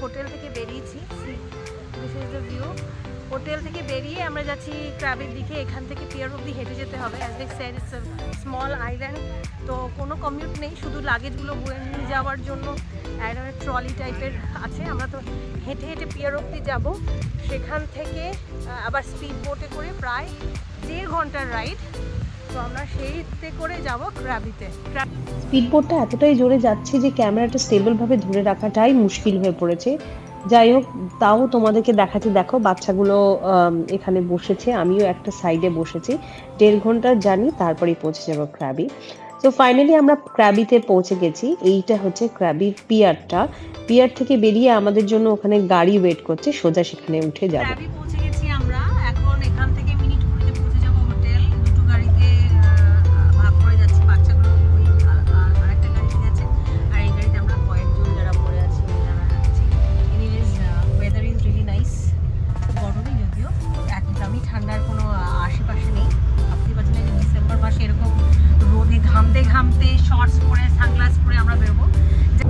Hotel থেকে বেরিয়েছি, this is the view. Hotel থেকে বেরিয়ে আমরা যাচ্ছি ক্র্যাবের দিকে। এখান থেকে পিয়ার অব্দি হেঁটে যেতে হবে। As like shed it's a small island, তো কোনো কমিউট নেই, শুধু লাগেজগুলো বয়ে নিয়ে যাওয়ার জন্য একটা ট্রলি টাইপের আছে। আমরা তো হেঁটে হেঁটে পিয়ার অব্দি যাবো, সেখান থেকে আবার স্পিড বোটে করে প্রায় 1.5 ঘন্টার রাইড। তো আমরা সেইতে করে যাব ক্র্যাবিতে। স্পিড বোটটা এতটাই জোরে যাচ্ছে যে ক্যামেরাটা স্টেবলভাবে ধরে রাখাটাই মুশকিল হয়ে পড়েছে। যাই হোক, তাও তোমাদেরকে দেখাচ্ছি। দেখো বাচ্চাগুলো এখানে বসেছে, আমিও একটা সাইডে বসেছি। 1.5 ঘন্টার জার্নি, তারপরেই পৌঁছে যাবো ক্র্যাবি। তো ফাইনালি আমরা ক্র্যাবিতে পৌঁছে গেছি। এইটা হচ্ছে ক্র্যাবি পিয়ারটা। পিয়ার থেকে বেরিয়ে আমাদের জন্য ওখানে গাড়ি ওয়েট করছে, সোজা সেখানে উঠে যাবো। ক্র্যাবি পৌঁছে গেছি আমরা। এখন এখান থেকে মিনিট 20-তে পৌঁছে যাবো হোটেল। দুটো গাড়িতে ভাগ করে যাচ্ছি, বাচ্চাগুলো ওই আরেকটা গাড়িতে যাচ্ছে, আর এই গাড়িতে আমরা কয়েকজন যারা পড়ে আছি যারা যাচ্ছি। Anyways weather is really nice. গরমই যদিও, একদমই ঠান্ডার কোনো আশেপাশে নেই। ভাবতেই পারছি না যে ডিসেম্বর মাসে এরকম রোদে ঘামতে ঘামতে শর্টস পরে সানগ্লাস পরে আমরা বেরোবো।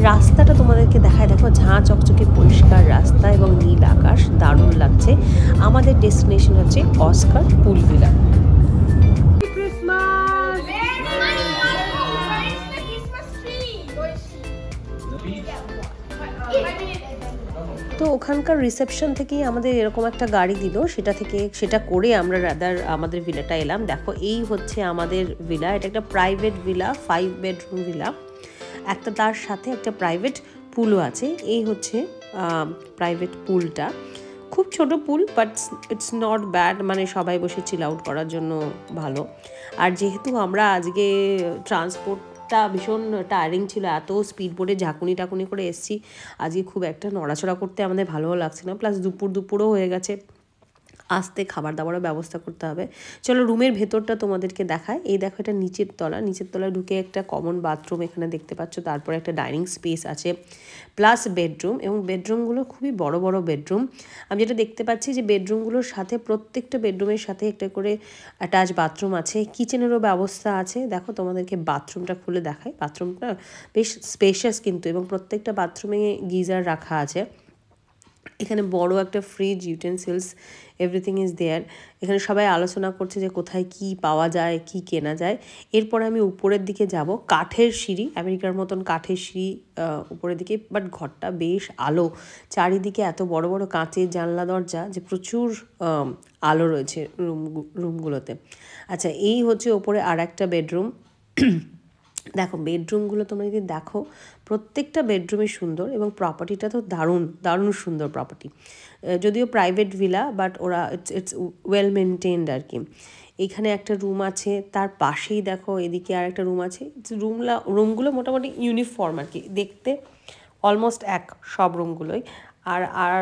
রাস্তাটা তোমাদেরকে দেখায়, দেখো ঝাঁ চকচকে পরিষ্কার রাস্তা এবং নীল আকাশ, দারুণ লাগছে। আমাদের ডেস্টিনেশন হচ্ছে অস্কার পুল ভিলা। তো ওখানকার রিসেপশন থেকেই আমাদের এরকম একটা গাড়ি দিল, সেটা করে আমরা রাদার আমাদের ভিলাটা এলাম। দেখো এই হচ্ছে আমাদের ভিলা। এটা একটা প্রাইভেট ভিলা, 5 বেডরুম ভিলা। একটা তার সাথে একটা প্রাইভেট পুলও আছে। এই হচ্ছে প্রাইভেট পুলটা। খুব ছোট পুল, বাট ইটস নট ব্যাড, মানে সবাই বসে চিল আউট করার জন্য ভালো। আর যেহেতু আমরা আজকে ট্রান্সপোর্টটা ভীষণ টায়ারিং ছিল, এত স্পিড বোটে ঝাঁকুনি টাকুনি করে এসেছি, আজকে খুব একটা নড়াচড়া করতে আমাদের ভালোও লাগছে না। প্লাস দুপুরও হয়ে গেছে, আসতে খাবার দাবারও ব্যবস্থা করতে হবে। চলো রুমের ভেতরটা তোমাদেরকে দেখায়। এই দেখো, এটা নিচের তলায় ঢুকে একটা কমন বাথরুম এখানে দেখতে পাচ্ছ, তারপরে একটা ডাইনিং স্পেস আছে, প্লাস বেডরুম। এবং বেডরুমগুলো খুবই বড় বড় বেডরুম। আমি যেটা দেখতে পাচ্ছি যে বেডরুমগুলোর সাথে, প্রত্যেকটা বেডরুমের সাথে একটা করে অ্যাটাচ বাথরুম আছে, কিচেনেরও ব্যবস্থা আছে। দেখো তোমাদেরকে বাথরুমটা খুলে দেখায়। বাথরুমটা বেশ স্পেশাস কিন্তু, এবং প্রত্যেকটা বাথরুমে গিজার রাখা আছে। এখানে বড় একটা fridge, utensils, everything is there. এখানে সবাই আলোচনা করছে যে কোথায় কি পাওয়া যায়, কি কেনা যায়। এরপর আমি উপরের দিকে যাব। কাঠের সিঁড়ি, আমেরিকার মতন কাঠের সিঁড়ি উপরের দিকে, বাট ঘরটা বেশ আলো, চারিদিকে এত বড় বড় কাঁচের জানলা দরজা যে প্রচুর আলো রয়েছে রুমগুলোতে। আচ্ছা, এই হচ্ছে ওপরে আর একটা বেডরুম। দেখো বেডরুমগুলো তোমরা যদি দেখো, প্রত্যেকটা বেডরুমই সুন্দর, এবং প্রপার্টিটা তো দারুণ সুন্দর প্রপার্টি। যদিও প্রাইভেট ভিলা, বাট ওরা ইটস ওয়েল মেনটেন্ড আর কি। এখানে একটা রুম আছে, তার পাশেই দেখো এদিকে আর একটা রুম আছে। রুমগুলো মোটামুটি ইউনিফর্ম আর কি, দেখতে অলমোস্ট এক সব রুমগুলোই। আর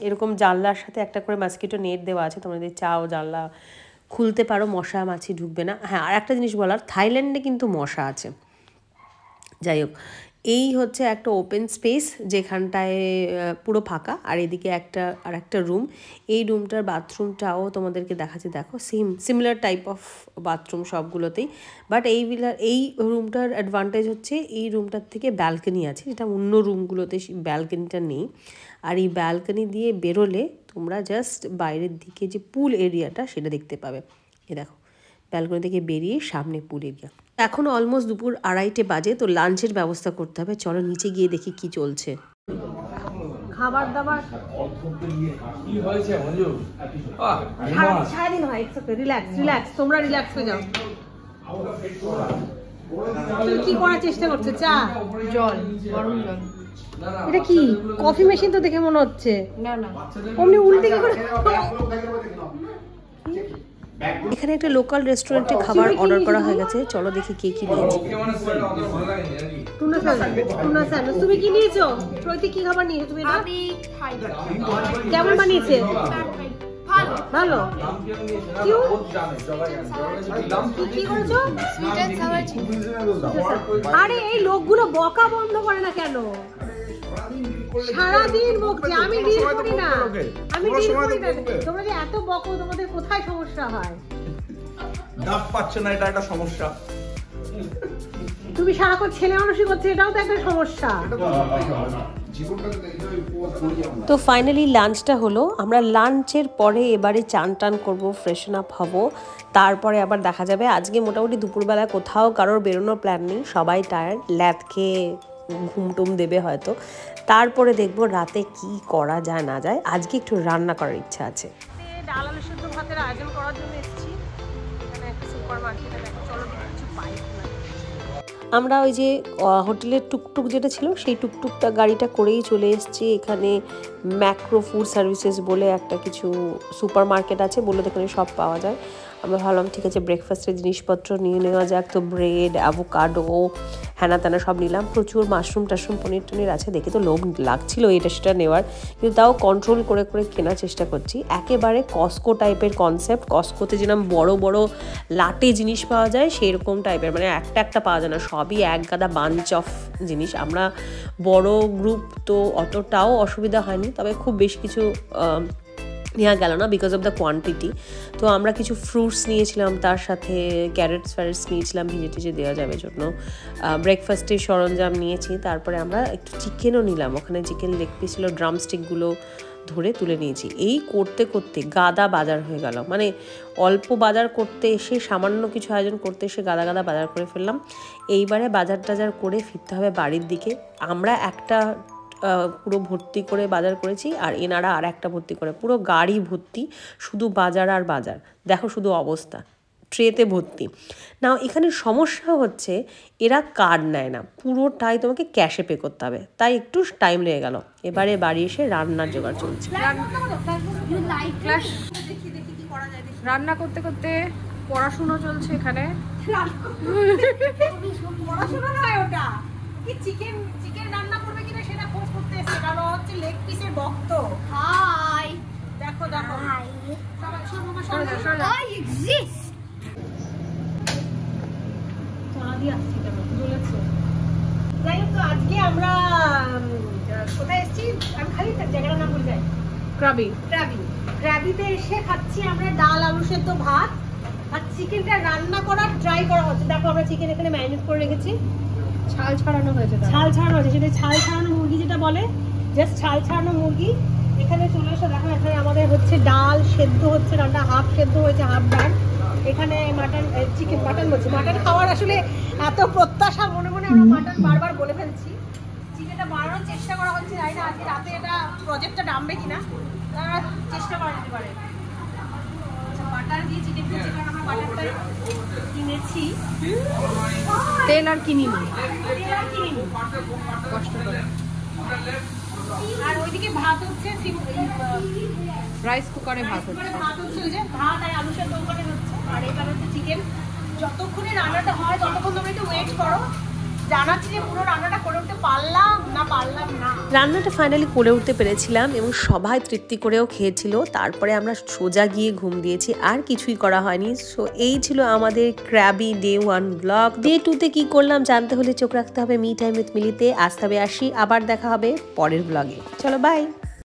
এরকম জানলার সাথে একটা করে মসকিটো নেট দেওয়া আছে, তোমরা যদি চাও জানলা খুলতে পারো, মশা মাছি ঢুকবে না। হ্যাঁ, আর একটা জিনিস বলার, থাইল্যান্ডে কিন্তু মশা আছে। যাই হোক, এই হচ্ছে একটা ওপেন স্পেস যেখানটায় পুরো ফাঁকা, আর এদিকে আর একটা রুম। এই রুমটার বাথরুমটাও তোমাদেরকে দেখাচ্ছি। দেখো সিমিলার টাইপ অফ বাথরুম সবগুলোতেই, বাট এই রুমটার অ্যাডভান্টেজ হচ্ছে এই রুমটার থেকে ব্যালকনি আছে, যেটা অন্য রুমগুলোতে ব্যালকনিটা নেই। আর এই ব্যালকনি দিয়ে বেরোলে তোমরা জাস্ট বাইরের দিকে যে পুল এরিয়াটা সেটা দেখতে পাবে। এ দেখো, ব্যালকনি থেকে বেরিয়ে সামনে পুল এরিয়া। এখন অলমোস্ট দুপুর 2:30 বাজে, তো লাঞ্চের ব্যবস্থা করতে হবে। চলো নিচে গিয়ে দেখি কি চলছে। খাবার দাবার সারাদিন হয়, রিল্যাক্স, তোমরা রিল্যাক্স হয়ে যাও। তুমি কি করার চেষ্টা করছো? চা, জল, গরম জল। এটা কি কফি মেশিন তো দেখে মনে হচ্ছে। না না, অমনি উল্টে কি করে? এখানে একটা লোকাল রেস্টুরেন্টে খাবার অর্ডার করা হয়ে গেছে। চলো দেখি কে কি নিয়েছে। Tuna sandwich. তুমি কি নিয়েছো? প্রতি কি খাবার নিয়েছো তুমি? আমি খাই। কেমন বানিয়েছে? ভালো। কি করেছো? Sweet and sour chicken. আরে এই লোকগুলো বকা বন্ধ করে না কেন? সারাদিন বকছে। আমি ডিল করি না। তোমরা যে এত বকো, তোমাদের কোথায় সমস্যা হয়? ডাব পাচ্ছে না, এটা একটা সমস্যা। তুমি সারাক্ষণ ছেলে মানুষই করছো, এটাও তো একটা সমস্যা। তো ফাইনালি লাঞ্চটা হলো। আমরা লাঞ্চের পরে এবারে চান টান করবো, ফ্রেশন আপ হবো, তারপরে আবার দেখা যাবে। আজকে মোটামুটি দুপুরবেলা কোথাও কারোর বেরোনোর প্ল্যান নেই, সবাই টায়ার্ড, ল্যাদ খেয়ে ঘুমটুম দেবে হয়তো। তারপরে দেখবো রাতে কি করা যায় না যায়। আজকে একটু রান্না করার ইচ্ছা আছে। ডাল আলু সেদ্ধ ভাতের আয়োজন করার জন্য এসেছি এখানে একটা সুপার মার্কেটে। দেখো চলো কিছু পাই। আমরা ওই যে হোটেলের টুকটুক যেটা ছিল সেই টুকটুকটা গাড়িটা করেই চলে এসেছি। এখানে ম্যাক্রো ফুড সার্ভিসেস বলে একটা কিছু সুপার মার্কেট আছে, বলে এখানে সব পাওয়া যায়। আমরা ভাবলাম ঠিক আছে ব্রেকফাস্টের জিনিসপত্র নিয়ে নেওয়া যাক। তো ব্রেড, অ্যাভোকাডো, হ্যানা ত্যানা সব নিলাম। প্রচুর মাশরুম টাশরুম পনির টনির আছে, দেখে তো লোভ লাগছিল এটা সেটা নেওয়ার, কিন্তু তাও কন্ট্রোল করে করে কেনার চেষ্টা করছি। একেবারে কস্কো টাইপের কনসেপ্ট। কস্কোতে যেরকম বড় বড় লাটে জিনিস পাওয়া যায় সেরকম টাইপের, মানে একটা একটা পাওয়া যায় না, সবই এক গাদা বাঞ্চ অফ জিনিস। আমরা বড় গ্রুপ তো অতটাও অসুবিধা হয়নি, তবে খুব বেশি কিছু নেওয়া গেল না বিকজ অফ দ্য কোয়ান্টিটি। তো আমরা কিছু ফ্রুটস নিয়েছিলাম, তার সাথে ক্যারেটস ফ্যারেটস নিয়েছিলাম ভিজে টিজে দেওয়া যাবে জন্য। ব্রেকফাস্টের সরঞ্জাম নিয়েছি। তারপরে আমরা একটু চিকেনও নিলাম, ওখানে চিকেন লেগ পিস ছিল, ড্রামস্টিকগুলো ধরে তুলে নিয়েছি। এই করতে করতে গাদা বাজার হয়ে গেল, মানে অল্প বাজার করতে এসে, সামান্য কিছু আয়োজন করতে এসে গাদা গাদা বাজার করে ফেললাম। এইবারে বাজার টাজার করে ফিরতে হবে বাড়ির দিকে। আমরা একটা পুরো ভর্তি করে বাজার করেছি, আর এনারা আর একটা ভর্তি করে, পুরো গাড়ি ভর্তি শুধু বাজার আর বাজার। দেখো শুধু অবস্থা, ট্রেতে ভর্তি। না এখানে সমস্যা হচ্ছে এরা কার্ড নেয় না, পুরোটাই তোমাকে ক্যাশে পে করতে হবে, তাই একটু টাইম লেগে গেল। এবারে বাড়ি এসে রান্নার জোগাড় চলছে। রান্না করতে করতে পড়াশোনা চলছে এখানে। পড়াশোনা নয় ওটা, কি চিকেন রান্না করবে কিনা সেটা খোঁজ করতে এসেছে, কারণ হচ্ছে লেগ পিসের ভক্ত। হাই দেখো দেখো, হাই সবাই আই এক্সিস্ট। যাই হোক, তো আজকে আমরা কোথায় এসেছি আমি খালি জায়গাটার নাম ভুলে যাই। ক্রাবিতে এসে খাচ্ছি আমরা ডাল আলু সেদ্ধ ভাত, আর চিকেনটা রান্না করার ট্রাই করা হচ্ছে। দেখো আমরা চিকেন এখানে ম্যারিনেট করে রেখেছি, ছাল ছাড়ানো হয়েছে, সেটা ছাল ছাড়ানো মুরগি যেটা বলে, জাস্ট ছাল ছাড়ানো মুরগি। এখানে চলে এসে দেখো এখানে আমাদের হচ্ছে ডাল সেদ্ধ হচ্ছে, ডালটা হাফ সেদ্ধ হয়েছে, হাফ ডাল। এখানে মাটন খাওয়ার আসলে এত প্রত্যাশা, মনে মনে আমরা মাটন বারবার বলে ফেলছি। চিকেনটা বানানোর চেষ্টা করা হচ্ছে, তাই না আজকে রাতে এটা প্রজেক্টটা নামবে কিনা চেষ্টা করা যেতে পারে। বাটার দিয়ে চিকেন করছি, কারণ আমরা বাটারটা কিনেছি, তেল আর কিনিনি, কষ্ট করে। আর ওইদিকে ভাত হচ্ছে, রাইস কুকারে ভাত হচ্ছে। ওই যে ভাত আর আলু সেদ্ধ করে হচ্ছে, আর এবার হচ্ছে চিকেন। যতক্ষণে রান্নাটা হয় ততক্ষণ তোমরা একটু ওয়েট করো, জানাচ্ছি যে পুরো রান্নাটা করে উঠতে পারলাম না। রান্নাটা ফাইনালি করে উঠতে পেরেছিলাম এবং সবাই তৃপ্তি করেও খেয়েছিল। তারপরে আমরা সোজা গিয়ে ঘুম দিয়েছি, আর কিছুই করা হয়নি। সো এই ছিল আমাদের ক্র্যাবি ডে 1 ব্লগ। ডে 2তে কি করলাম জানতে হলে চোখ রাখতে হবে মি টাইম উইথ মিলিতে। আজ তবে আসি, আবার দেখা হবে পরের ব্লগে। চলো বাই।